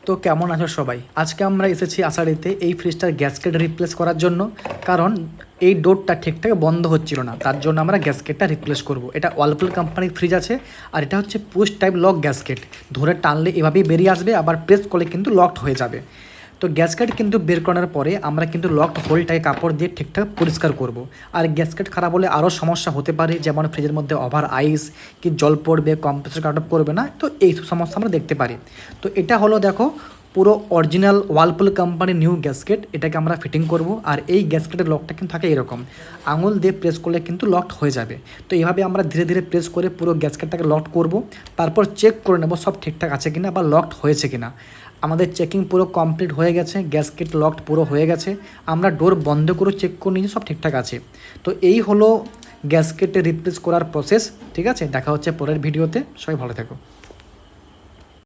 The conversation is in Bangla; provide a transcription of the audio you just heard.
তো কেমন আছো সবাই? আজকে আমরা এসেছি আষাঢ়িতে এই ফ্রিজটার গ্যাসকেট রিপ্লেস করার জন্য। কারণ এই ডোরটা ঠিকঠাক বন্ধ হচ্ছিল না, তার জন্য আমরা গ্যাসকেটটা রিপ্লেস করব। এটা ওয়ালপুল কোম্পানির ফ্রিজ আছে, আর এটা হচ্ছে পুশ টাইপ লক গ্যাসকেট। ধরে টানলে এভাবেই বেরিয়ে আসবে, আবার প্রেস করলে কিন্তু লকড হয়ে যাবে। তো গ্যাসকেট কিন্তু বের করার পরে আমরা কিন্তু লকড হোলটাকে কাপড় দিয়ে ঠিকঠাক পরিষ্কার করব। আর গ্যাসকেট খারাপ হলে আরও সমস্যা হতে পারে, যেমন ফ্রিজের মধ্যে ওভার আইস, কি জল পড়বে, কম্প্রেসর কাট অফ করবে না, তো এই সমস্যা আমরা দেখতে পারি। তো এটা হলো দেখো পুরো অরিজিনাল ওয়ালপুল কোম্পানির নিউ গ্যাসকেট, এটাকে আমরা ফিটিং করব। আর এই গ্যাসকেটের লকটা কিন্তু থাকে এরকম, আঙুল দিয়ে প্রেস করলে কিন্তু লকড হয়ে যাবে। তো এইভাবে আমরা ধীরে ধীরে প্রেস করে পুরো গ্যাসকেটটাকে লকড করব। তারপর চেক করে নেব সব ঠিকঠাক আছে কিনা বা লকড হয়েছে কিনা। আমাদের চেকিং পুরো কমপ্লিট হয়ে গেছে, গ্যাসকেট লকড পুরো হয়ে গেছে। আমরা ডোর বন্ধ করে চেক করে নিয়েছি সব ঠিকঠাক আছে। তো এই হলো গ্যাসকেটে রিপ্লেস করার প্রসেস। ঠিক আছে, দেখা হচ্ছে পরের ভিডিওতে। সবাই ভালো থেকো।